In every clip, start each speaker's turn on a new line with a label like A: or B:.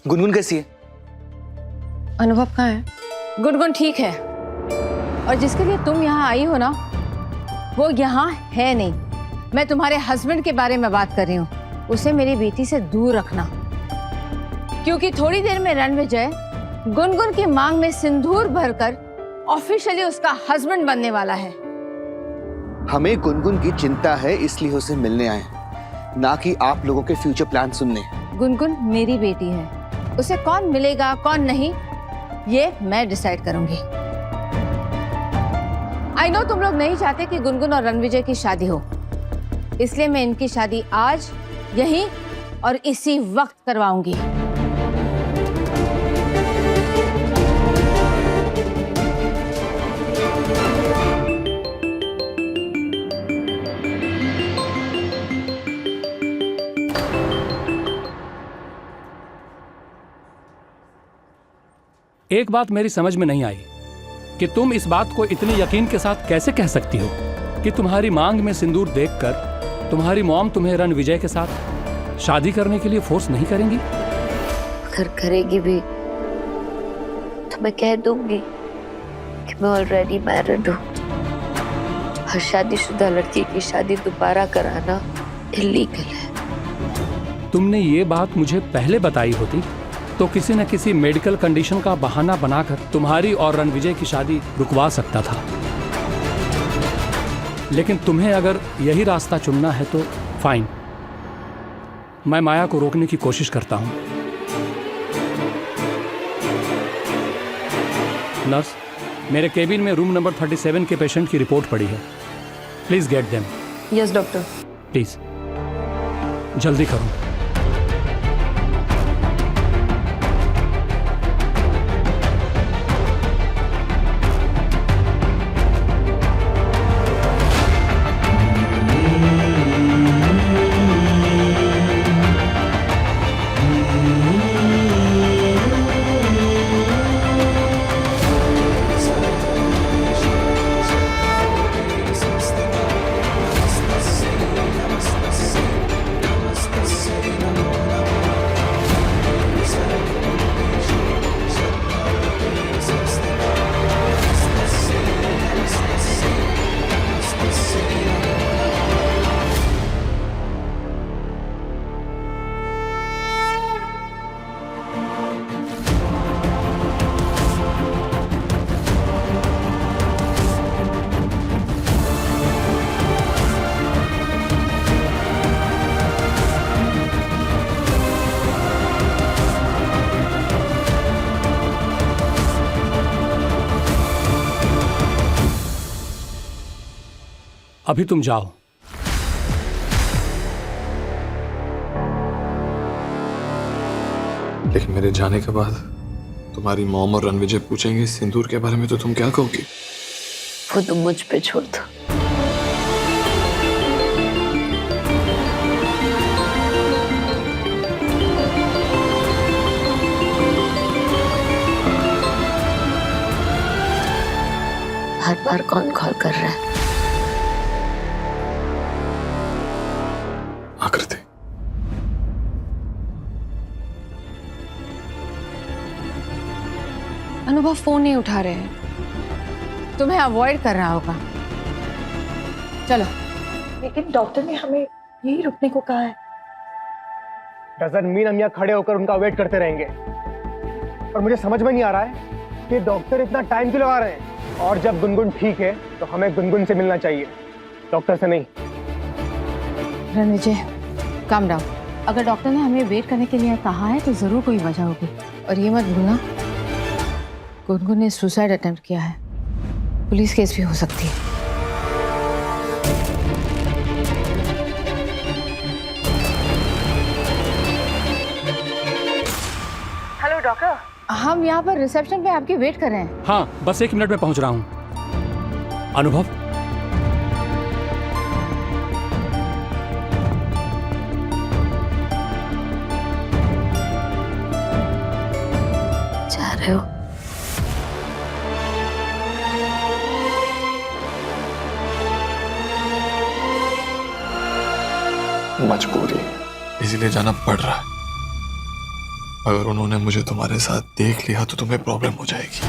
A: गुनगुन कैसी है?
B: अनुभव कहाँ है?
C: गुनगुन ठीक है, और जिसके लिए तुम यहाँ आई हो ना, वो यहाँ है नहीं। मैं तुम्हारे हस्बैंड के बारे में बात कर रही हूँ। उसे मेरी बेटी से दूर रखना, क्योंकि थोड़ी देर में रणविजय गुनगुन की मांग में सिंदूर भरकर ऑफिशियली उसका हस्बैंड बनने वाला है।
A: हमें गुनगुन की चिंता है, इसलिए उसे मिलने आए, ना कि आप लोगों के फ्यूचर प्लान सुनने।
C: गुनगुन मेरी बेटी है, उसे कौन मिलेगा कौन नहीं ये मैं डिसाइड करूंगी। आई नो तुम लोग नहीं चाहते कि गुनगुन और रणविजय की शादी हो, इसलिए मैं इनकी शादी आज यहीं और इसी वक्त करवाऊंगी।
D: एक बात मेरी समझ में नहीं आई कि तुम इस बात को इतने यकीन के साथ कैसे कह सकती हो कि तुम्हारी मांग में सिंदूर देखकर तुम्हारी मॉम तुम्हें रणविजय के साथ शादी करने के लिए फोर्स नहीं करेंगी?
B: अगर करेगी भी तो मैं कह दूंगी कि मैं ऑलरेडी मैरिड हूँ। हर शादीशुदा लड़की की शादी दोबारा कराना इलीगल है।
D: तुमने ये बात मुझे पहले बताई होती तो किसी न किसी मेडिकल कंडीशन का बहाना बनाकर तुम्हारी और रणविजय की शादी रुकवा सकता था। लेकिन तुम्हें अगर यही रास्ता चुनना है तो फाइन, मैं माया को रोकने की कोशिश करता हूं। नर्स, मेरे केबिन में रूम नंबर 37 के पेशेंट की रिपोर्ट पड़ी है। Please get them.
C: Yes doctor.
D: Please जल्दी करो। अभी तुम जाओ।
E: लेकिन मेरे जाने के बाद तुम्हारी मॉम और रणविजय पूछेंगे सिंदूर के बारे में, तो तुम क्या कहोगी?
B: वो तुम मुझ पे छोड़ दो। हर बार कौन कॉल कर रहा है?
E: आकृति,
C: अनुभव फोन नहीं उठा रहे हैं, तुम्हें अवॉइड कर रहा होगा। चलो।
F: लेकिन डॉक्टर ने हमें यही रुकने को कहा है।
G: डजंट मीन हम यहाँ खड़े होकर उनका वेट करते रहेंगे। और मुझे समझ में नहीं आ रहा है कि डॉक्टर इतना टाइम क्यों लगा रहे हैं। और जब गुनगुन ठीक है तो हमें गुनगुन से मिलना चाहिए, डॉक्टर से नहीं।
C: Ranvijay, calm down. अगर डॉक्टर ने हमें वेट करने के लिए कहा है तो जरूर कोई वजह होगी। और ये मत भूलना, गुनगुन ने सुसाइड अटेम्प्ट किया है, पुलिस केस भी हो सकती है।
F: Hello doctor.
C: हम यहाँ पर रिसेप्शन पे आपकी वेट कर रहे हैं।
D: हाँ, बस 1 मिनट में पहुंच रहा हूं। अनुभव,
B: जा रहे हो?
E: मजबूरी, इसीलिए जाना पड़ रहा है। अगर उन्होंने मुझे तुम्हारे साथ देख लिया तो तुम्हें प्रॉब्लम हो जाएगी,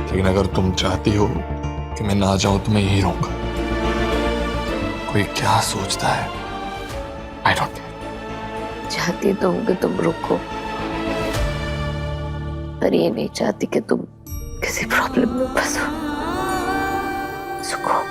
E: लेकिन अगर तुम चाहती हो कि मैं ना जाऊं तो मैं यही रहूंगा। कोई क्या सोचता है, आई डोंट केयर।
B: चाहती तो हूँ कि तुम रुको, पर ये नहीं चाहती कि तुम किसी प्रॉब्लम में फंसो। सुखो।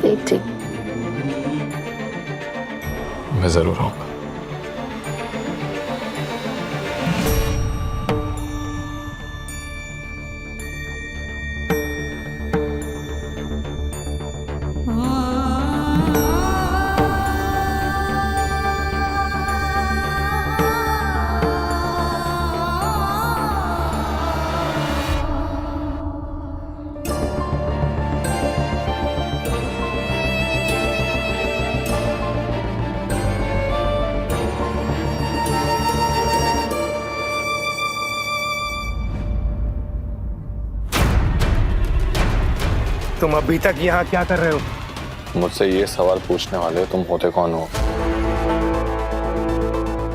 B: वेटिंग।
E: मैं जरूर आऊंगा।
G: तुम अभी तक यहाँ क्या कर रहे हो?
E: मुझसे ये सवाल पूछने वाले तुम होते कौन हो?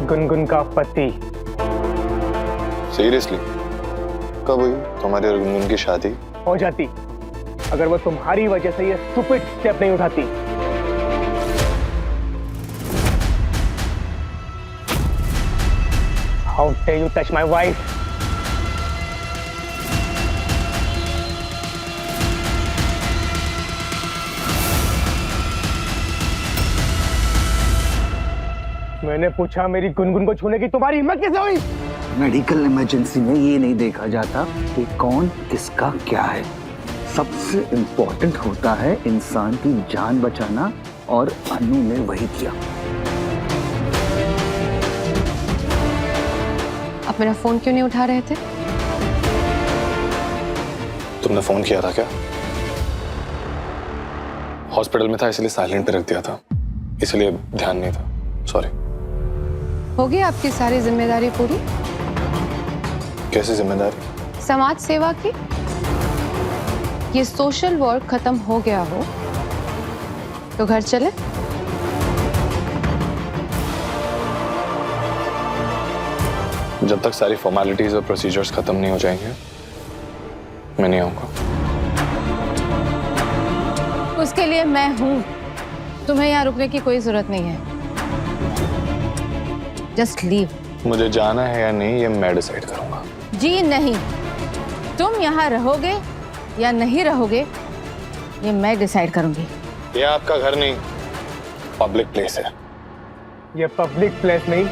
G: गुनगुन का पति।
E: सीरियसली? कब हुई तुम्हारी और गुनगुन की शादी?
G: हो जाती अगर वो तुम्हारी वजह से ये स्टूपिड स्टेप नहीं उठाती। How dare you touch my wife? मैंने पूछा मेरी गुनगुन को छूने की तुम्हारी हिम्मत कैसे हुई?
A: मेडिकल इमरजेंसी में ये नहीं देखा जाता कि कौन किसका क्या है। सबसे इम्पोर्टेंट होता है इंसान की जान बचाना, और अनु ने वही किया।
C: आप मेरा फोन क्यों नहीं उठा रहे थे?
E: तुमने फोन किया था क्या? हॉस्पिटल में था इसलिए साइलेंट पे रख दिया था, इसलिए ध्यान नहीं था। सॉरी।
C: हो गई आपकी सारी जिम्मेदारी पूरी?
E: कैसी जिम्मेदारी?
C: समाज सेवा की। ये सोशल वर्क खत्म हो गया हो तो घर चले।
E: जब तक सारी फॉर्मेलिटीज और प्रोसीजर्स खत्म नहीं हो जाएंगे मैं नहीं आऊंगा।
C: उसके लिए मैं हूं, तुम्हें यहाँ रुकने की कोई जरूरत नहीं है। Just leave.
E: मुझे जाना है या नहीं ये मैं डिसाइड करूंगा।
C: जी नहीं, तुम यहाँ रहोगे या नहीं रहोगे ये मैं डिसाइड करूंगी।
E: ये आपका घर नहीं, पब्लिक प्लेस है।
G: ये पब्लिक प्लेस नहीं,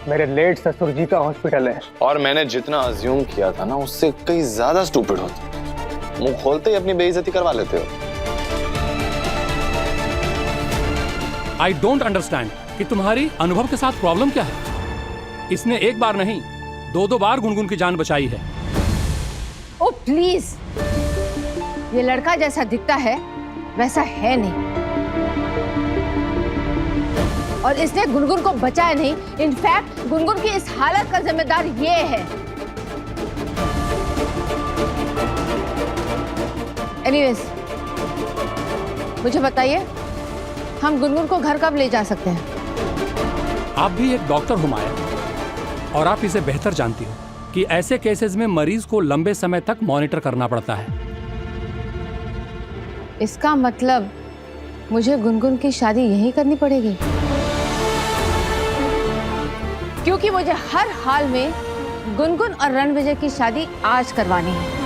G: मेरे लेट ससुर जी का हॉस्पिटल है।
E: और मैंने जितना अज्यूम किया था ना उससे कहीं ज्यादा स्टूपिड होते। मुंह खोलते ही अपनी बेइज्जती करवा लेते हो।
D: आई डोंट अंडरस्टैंड कि तुम्हारी अनुभव के साथ प्रॉब्लम क्या है। इसने एक बार नहीं 2-2 बार गुनगुन की जान बचाई है।
C: ओ प्लीज, ये लड़का जैसा दिखता है वैसा है नहीं, और इसने गुनगुन को बचाया नहीं। इनफैक्ट गुनगुन की इस हालत का जिम्मेदार ये है। एनीवेज, मुझे बताइए हम गुनगुन को घर कब ले जा सकते हैं?
D: आप भी एक डॉक्टर हो माया, और आप इसे बेहतर जानती हो कि ऐसे केसेस में मरीज को लंबे समय तक मॉनिटर करना पड़ता है।
C: इसका मतलब मुझे गुनगुन की शादी यहीं करनी पड़ेगी, क्योंकि मुझे हर हाल में गुनगुन और रणविजय की शादी आज करवानी है।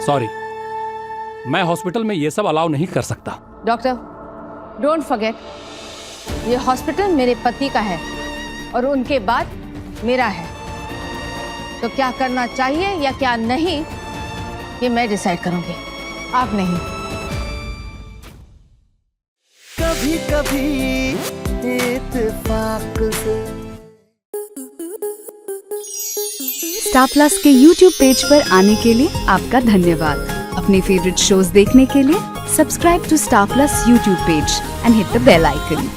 D: सॉरी, मैं हॉस्पिटल में ये सब अलाउ नहीं कर सकता।
C: डॉक्टर, डोंट फॉरगेट, ये हॉस्पिटल मेरे पति का है और उनके बाद मेरा है। तो क्या करना चाहिए या क्या नहीं ये मैं डिसाइड करूंगी, आप नहीं।
H: कभी कभी इत्तेफाक से स्टार प्लस के YouTube पेज पर आने के लिए आपका धन्यवाद। अपने फेवरेट शोज देखने के लिए subscribe to Star Plus YouTube page and hit the bell icon.